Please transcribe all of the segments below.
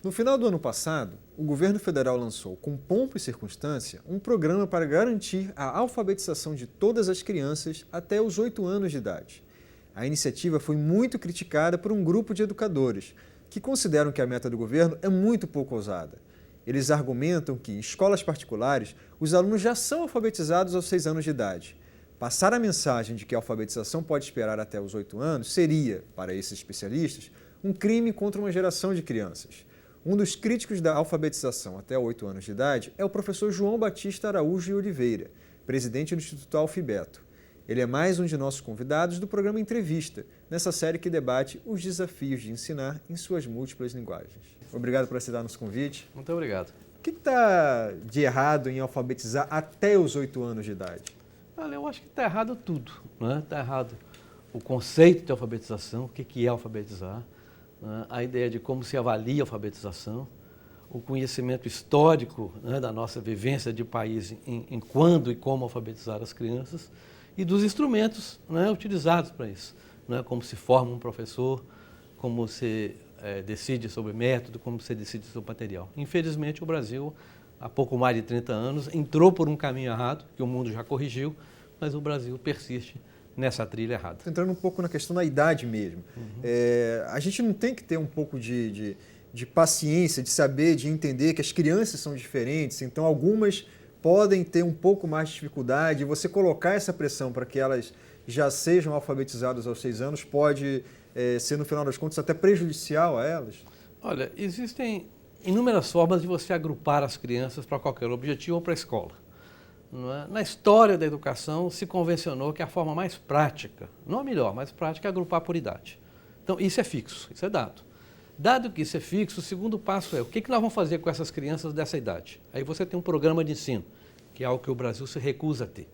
No final do ano passado, o governo federal lançou, com pompa e circunstância, um programa para garantir a alfabetização de todas as crianças até os 8 anos de idade. A iniciativa foi muito criticada por um grupo de educadores, que consideram que a meta do governo é muito pouco ousada. Eles argumentam que, em escolas particulares, os alunos já são alfabetizados aos 6 anos de idade. Passar a mensagem de que a alfabetização pode esperar até os 8 anos seria, para esses especialistas, um crime contra uma geração de crianças. Um dos críticos da alfabetização até 8 anos de idade é o professor João Batista Araújo de Oliveira, presidente do Instituto Alfibeto. Ele é mais um de nossos convidados do programa Entrevista, nessa série que debate os desafios de ensinar em suas múltiplas linguagens. Obrigado por aceitar nosso convite. Muito obrigado. O que está de errado em alfabetizar até os 8 anos de idade? Olha, eu acho que está errado tudo, né? Está errado o conceito de alfabetização, o que é alfabetizar, né? A ideia de como se avalia a alfabetização, o conhecimento histórico, né, da nossa vivência de país em quando e como alfabetizar as crianças e dos instrumentos, né, utilizados para isso, né? Como se forma um professor, como se decide sobre método, como se decide sobre material. Infelizmente, o Brasil, há pouco mais de 30 anos, entrou por um caminho errado, que o mundo já corrigiu, mas o Brasil persiste nessa trilha errada. Entrando um pouco na questão da idade mesmo, a gente não tem que ter um pouco de paciência, de saber, de entender que as crianças são diferentes, então algumas podem ter um pouco mais de dificuldade, e você colocar essa pressão para que elas já sejam alfabetizadas aos 6 anos pode ser, no final das contas, até prejudicial a elas? Olha, existem inúmeras formas de você agrupar as crianças para qualquer objetivo ou para a escola. Não é? Na história da educação se convencionou que a forma mais prática, não a melhor, mais prática é agrupar por idade. Então isso é fixo, isso é dado. Dado que isso é fixo, o segundo passo é o que nós vamos fazer com essas crianças dessa idade? Aí você tem um programa de ensino, que é algo que o Brasil se recusa a ter.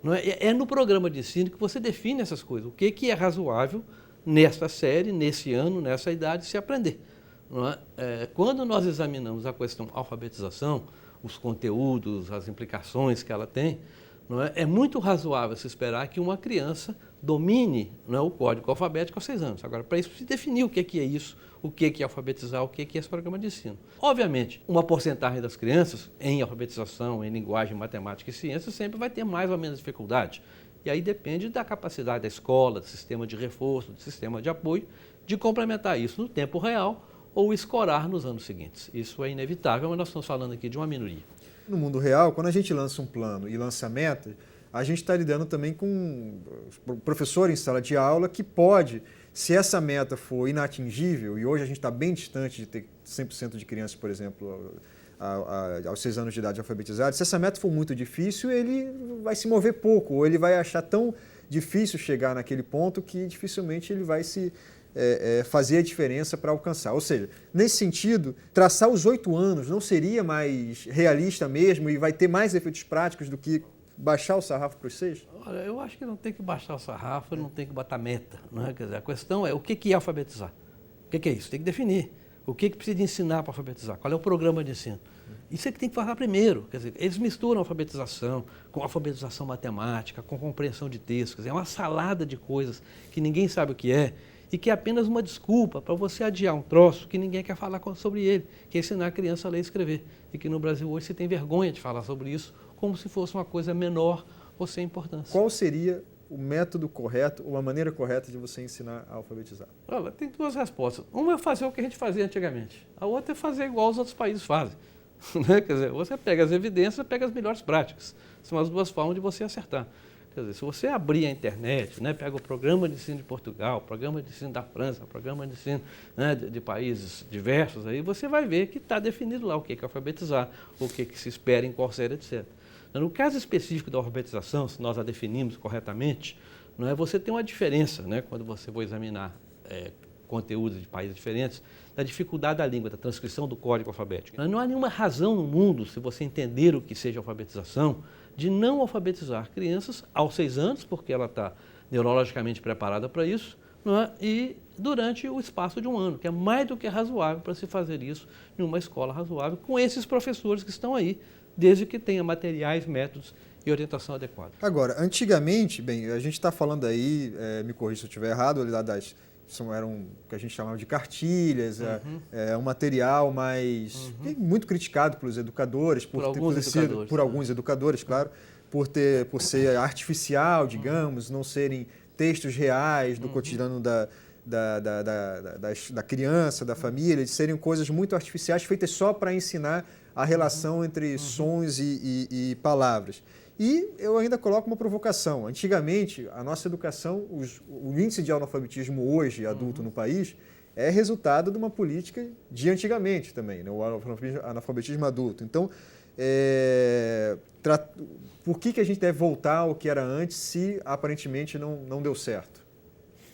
Não é? É no programa de ensino que você define essas coisas, o que é razoável nesta série, nesse ano, nessa idade, se aprender. Não é? Quando nós examinamos a questão alfabetização, os conteúdos, as implicações que ela tem, não é muito razoável se esperar que uma criança domine, não é, o código alfabético aos 6 anos. Agora, para isso, se definir o que é isso, o que é alfabetizar, o que é esse programa de ensino. Obviamente, uma porcentagem das crianças em alfabetização, em linguagem, matemática e ciência sempre vai ter mais ou menos dificuldade. E aí depende da capacidade da escola, do sistema de reforço, do sistema de apoio, de complementar isso no tempo real ou escorar nos anos seguintes. Isso é inevitável, mas nós estamos falando aqui de uma minoria. No mundo real, quando a gente lança um plano e lança metas, a gente está lidando também com o professor em sala de aula que pode, se essa meta for inatingível, e hoje a gente está bem distante de ter 100% de crianças, por exemplo, aos 6 anos de idade alfabetizadas, se essa meta for muito difícil, ele vai se mover pouco, ou ele vai achar tão difícil chegar naquele ponto que dificilmente ele vai se fazer a diferença para alcançar. Ou seja, nesse sentido, traçar os 8 anos não seria mais realista mesmo e vai ter mais efeitos práticos do que baixar o sarrafo para os 6? Olha, eu acho que não tem que baixar o sarrafo, não tem que botar meta. Não é? Quer dizer, a questão é o que é alfabetizar? O que é isso? Tem que definir. O que precisa ensinar para alfabetizar? Qual é o programa de ensino? Isso é que tem que falar primeiro. Quer dizer, eles misturam alfabetização com alfabetização matemática, com compreensão de textos. Quer dizer, é uma salada de coisas que ninguém sabe o que é e que é apenas uma desculpa para você adiar um troço que ninguém quer falar sobre ele, que é ensinar a criança a ler e escrever. E que no Brasil hoje se tem vergonha de falar sobre isso como se fosse uma coisa menor ou sem importância. Qual seria o método correto ou a maneira correta de você ensinar a alfabetizar? Olha, tem duas respostas. Uma é fazer o que a gente fazia antigamente. A outra é fazer igual os outros países fazem. Quer dizer, você pega as evidências, pega as melhores práticas. São as duas formas de você acertar. Quer dizer, se você abrir a internet, né, pega o programa de ensino de Portugal, o programa de ensino da França, o programa de ensino, né, de países diversos, aí você vai ver que está definido lá o que é alfabetizar, o que se espera em qual série, etc. No caso específico da alfabetização, se nós a definimos corretamente, não é, você tem uma diferença, né, quando você for examinar conteúdos de países diferentes, da dificuldade da língua, da transcrição do código alfabético. Não há nenhuma razão no mundo, se você entender o que seja alfabetização, de não alfabetizar crianças aos 6 anos, porque ela está neurologicamente preparada para isso, não é? E durante o espaço de 1 ano, que é mais do que razoável para se fazer isso em uma escola razoável, com esses professores que estão aí, desde que tenha materiais, métodos e orientação adequada. Agora, antigamente, bem, a gente está falando aí, me corrija se eu estiver errado, das eram o que a gente chamava de cartilhas, um material mais muito criticado pelos educadores, por alguns educadores, claro, por ser artificial, digamos, não serem textos reais do cotidiano da criança, da família, de serem coisas muito artificiais, feitas só para ensinar a relação entre sons e palavras. E eu ainda coloco uma provocação. Antigamente, a nossa educação, o índice de analfabetismo hoje, adulto no país, é resultado de uma política de antigamente também, né? O analfabetismo adulto. Então, por que a gente deve voltar ao que era antes se aparentemente não deu certo?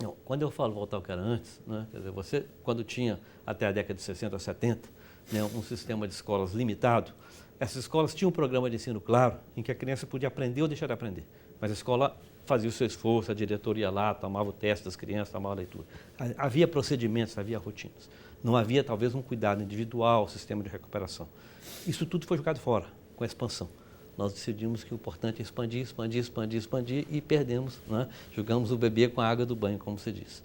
Não, quando eu falo voltar ao que era antes, né, quer dizer, você, quando tinha até a década de 60, 70, né, um sistema de escolas limitado, essas escolas tinham um programa de ensino claro, em que a criança podia aprender ou deixar de aprender. Mas a escola fazia o seu esforço, a diretoria ia lá, tomava o teste das crianças, tomava a leitura. Havia procedimentos, havia rotinas. Não havia, talvez, um cuidado individual, sistema de recuperação. Isso tudo foi jogado fora, com a expansão. Nós decidimos que o importante é expandir e perdemos, né? Jogamos o bebê com a água do banho, como se diz.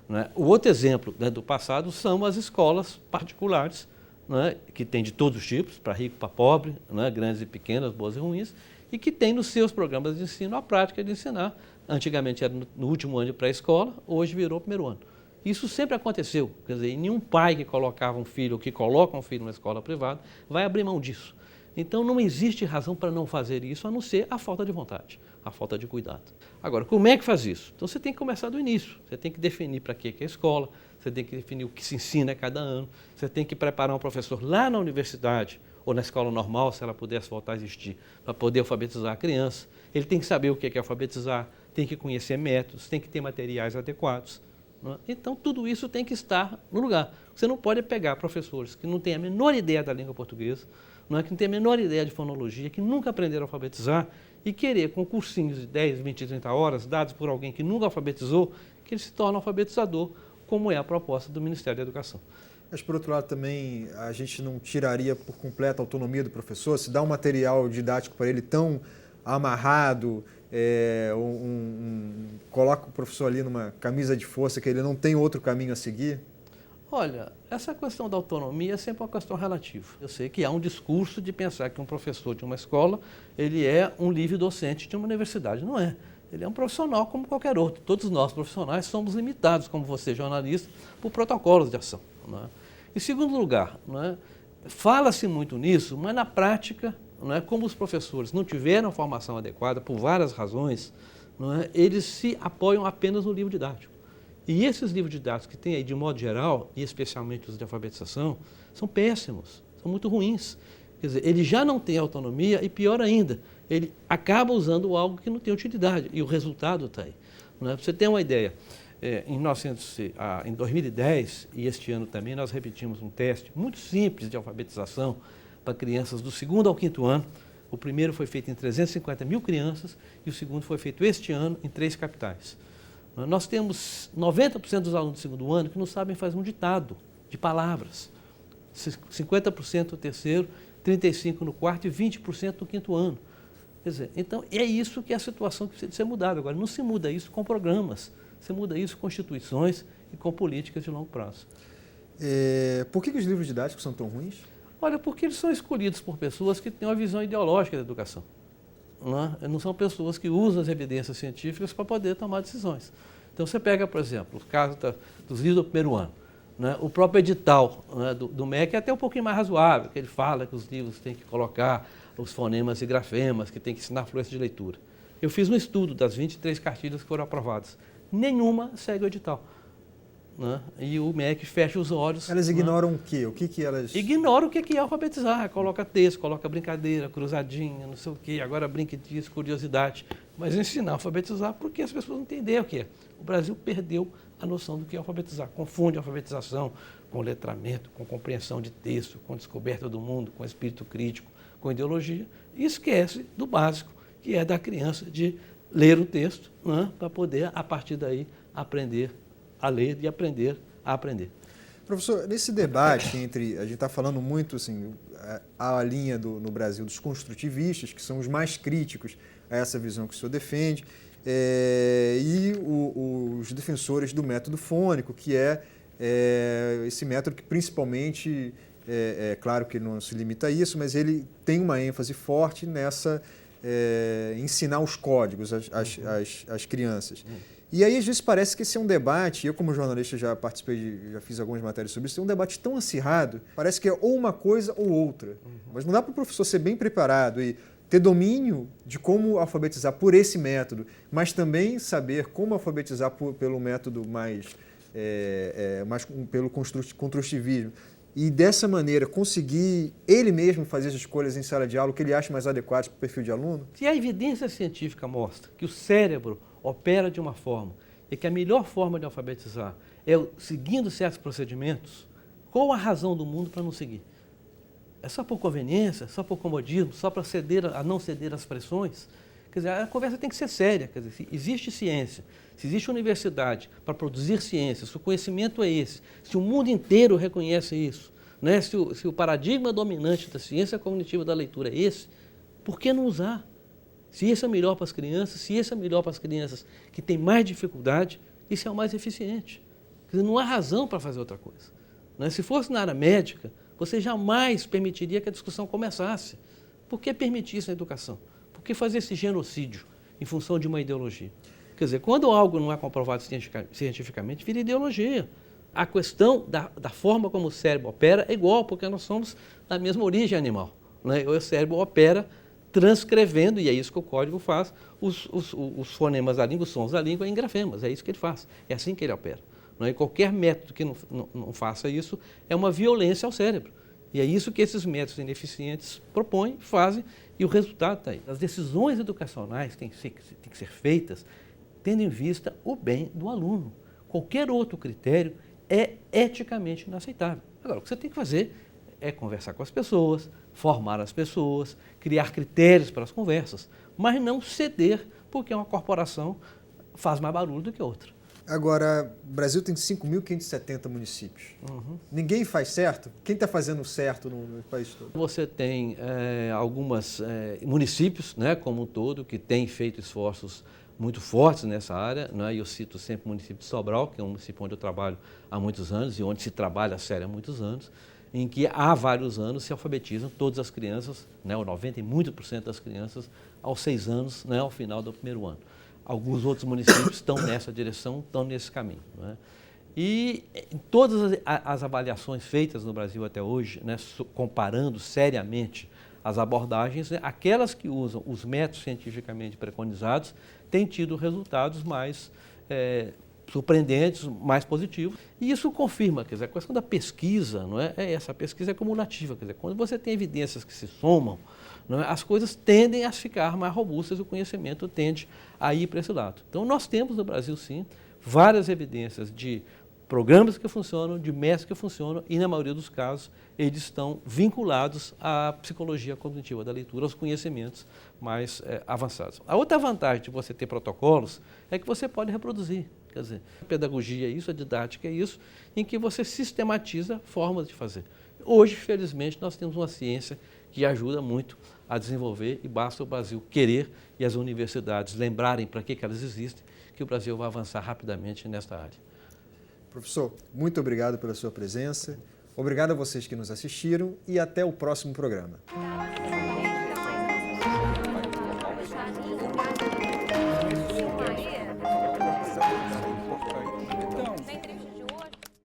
Né? O outro exemplo, né, do passado são as escolas particulares, né, que tem de todos os tipos, para rico, para pobre, né, grandes e pequenas, boas e ruins, e que tem nos seus programas de ensino a prática de ensinar. Antigamente era no último ano de pré-escola, hoje virou primeiro ano. Isso sempre aconteceu, quer dizer, nenhum pai que colocava um filho ou que coloca um filho numa escola privada vai abrir mão disso. Então não existe razão para não fazer isso, a não ser a falta de vontade, a falta de cuidado. Agora, como é que faz isso? Então você tem que começar do início, você tem que definir para que é a escola, você tem que definir o que se ensina a cada ano, você tem que preparar um professor lá na universidade ou na escola normal, se ela pudesse voltar a existir, para poder alfabetizar a criança. Ele tem que saber o que é alfabetizar, tem que conhecer métodos, tem que ter materiais adequados. Não é? Então, tudo isso tem que estar no lugar. Você não pode pegar professores que não têm a menor ideia da língua portuguesa, não é, que não têm a menor ideia de fonologia, que nunca aprenderam a alfabetizar e querer, com cursinhos de 10, 20, 30 horas, dados por alguém que nunca alfabetizou, que ele se torne alfabetizador, como é a proposta do Ministério da Educação. Mas, por outro lado, também a gente não tiraria por completo a autonomia do professor, se dá um material didático para ele tão amarrado, coloca o professor ali numa camisa de força que ele não tem outro caminho a seguir? Olha, essa questão da autonomia é sempre uma questão relativa. Eu sei que há um discurso de pensar que um professor de uma escola, ele é um livre docente de uma universidade. Não é. Ele é um profissional como qualquer outro. Todos nós profissionais somos limitados, como você jornalista, por protocolos de ação. Não é? Em segundo lugar, não é? Fala-se muito nisso, mas na prática, não é? Como os professores não tiveram a formação adequada por várias razões, não é? Eles se apoiam apenas no livro didático. E esses livros didáticos que tem aí, de modo geral, e especialmente os de alfabetização, são péssimos, são muito ruins. Quer dizer, ele já não tem autonomia e, pior ainda, ele acaba usando algo que não tem utilidade, e o resultado está aí. Não é? Para você ter uma ideia, em 2010, e este ano também, nós repetimos um teste muito simples de alfabetização para crianças do 2º ao 5º ano. O primeiro foi feito em 350 mil crianças e o segundo foi feito este ano em 3 capitais. Nós temos 90% dos alunos do 2º ano que não sabem fazer um ditado de palavras. 50% no 3º, 35% no 4º e 20% no 5º ano. Quer dizer, então é isso que é a situação que precisa ser mudada. Agora, não se muda isso com programas, se muda isso com instituições e com políticas de longo prazo. Por que os livros didáticos são tão ruins? Olha, porque eles são escolhidos por pessoas que têm uma visão ideológica da educação. Não são pessoas que usam as evidências científicas para poder tomar decisões. Então, você pega, por exemplo, o caso dos livros do 1º ano. Né? O próprio edital, né, do MEC é até um pouquinho mais razoável, que ele fala que os livros têm que colocar os fonemas e grafemas, que tem que ensinar fluência de leitura. Eu fiz um estudo das 23 cartilhas que foram aprovadas. Nenhuma segue o edital. Né? E o MEC fecha os olhos. Elas ignoram o quê? O que elas... Ignoram o que é alfabetizar. Coloca texto, coloca brincadeira, cruzadinha, não sei o quê. Agora brinque disso, curiosidade. Mas ensinar a alfabetizar porque as pessoas não entendem o que é. O Brasil perdeu a noção do que é alfabetizar. Confunde alfabetização com letramento, com compreensão de texto, com descoberta do mundo, com espírito crítico, com ideologia. E esquece do básico, que é da criança de ler o texto, né, para poder, a partir daí, aprender a ler e aprender a aprender. Professor, nesse debate entre, a gente está falando muito, assim, a linha no Brasil dos construtivistas, que são os mais críticos a essa visão que o senhor defende, e os defensores do método fônico, que é esse método que principalmente, claro que não se limita a isso, mas ele tem uma ênfase forte nessa ensinar os códigos às crianças. E aí, às vezes, parece que esse é um debate, eu como jornalista já participei, já fiz algumas matérias sobre isso, é um debate tão acirrado, parece que é ou uma coisa ou outra. Mas não dá para o professor ser bem preparado e ter domínio de como alfabetizar por esse método, mas também saber como alfabetizar pelo método mais pelo construtivismo. E dessa maneira conseguir ele mesmo fazer as escolhas em sala de aula, o que ele acha mais adequado para o perfil de aluno? Se a evidência científica mostra que o cérebro opera de uma forma e que a melhor forma de alfabetizar é seguindo certos procedimentos, qual a razão do mundo para não seguir? É só por conveniência, só por comodismo, só para não ceder às pressões? Quer dizer, a conversa tem que ser séria. Quer dizer, se existe ciência, se existe universidade para produzir ciência, se o conhecimento é esse, se o mundo inteiro reconhece isso, né? Se o paradigma dominante da ciência cognitiva da leitura é esse, por que não usar? Se isso é melhor para as crianças, se isso é melhor para as crianças que têm mais dificuldade, isso é o mais eficiente. Quer dizer, não há razão para fazer outra coisa. Né? Se fosse na área médica, você jamais permitiria que a discussão começasse. Por que permitir isso na educação? Por que fazer esse genocídio em função de uma ideologia? Quer dizer, quando algo não é comprovado cientificamente, vira ideologia. A questão da forma como o cérebro opera é igual, porque nós somos da mesma origem animal. Né? O cérebro opera transcrevendo, e é isso que o código faz, os fonemas da língua, os sons da língua em grafemas, é isso que ele faz, é assim que ele opera. Não é? Qualquer método que não faça isso é uma violência ao cérebro. E é isso que esses métodos ineficientes propõem, fazem, e o resultado está aí. As decisões educacionais têm que ser feitas tendo em vista o bem do aluno. Qualquer outro critério é eticamente inaceitável. Agora, o que você tem que fazer é conversar com as pessoas, formar as pessoas, criar critérios para as conversas, mas não ceder porque uma corporação faz mais barulho do que outra. Agora, o Brasil tem 5.570 municípios. Ninguém faz certo? Quem está fazendo certo no país todo? Você tem alguns municípios, né, como um todo, que têm feito esforços muito fortes nessa área, né? Eu cito sempre o município de Sobral, que é um município onde eu trabalho há muitos anos e onde se trabalha a sério há muitos anos, em que há vários anos se alfabetizam todas as crianças, né, ou 90% e muito por cento das crianças, aos 6 anos, né, ao final do primeiro ano. Alguns outros municípios estão nessa direção, estão nesse caminho. Né? E em todas as avaliações feitas no Brasil até hoje, né, comparando seriamente as abordagens, né, aquelas que usam os métodos cientificamente preconizados têm tido resultados mais surpreendentes, mais positivos. E isso confirma, quer dizer, a questão da pesquisa, não é essa, a pesquisa é cumulativa, quer dizer, quando você tem evidências que se somam, não é, as coisas tendem a ficar mais robustas e o conhecimento tende a ir para esse lado. Então, nós temos no Brasil, sim, várias evidências de programas que funcionam, de métodos que funcionam e, na maioria dos casos, eles estão vinculados à psicologia cognitiva da leitura, aos conhecimentos mais avançados. A outra vantagem de você ter protocolos é que você pode reproduzir. Quer dizer, a pedagogia é isso, a didática é isso, em que você sistematiza formas de fazer. Hoje, felizmente, nós temos uma ciência que ajuda muito a desenvolver e basta o Brasil querer e as universidades lembrarem para que elas existem, que o Brasil vai avançar rapidamente nesta área. Professor, muito obrigado pela sua presença, obrigado a vocês que nos assistiram e até o próximo programa.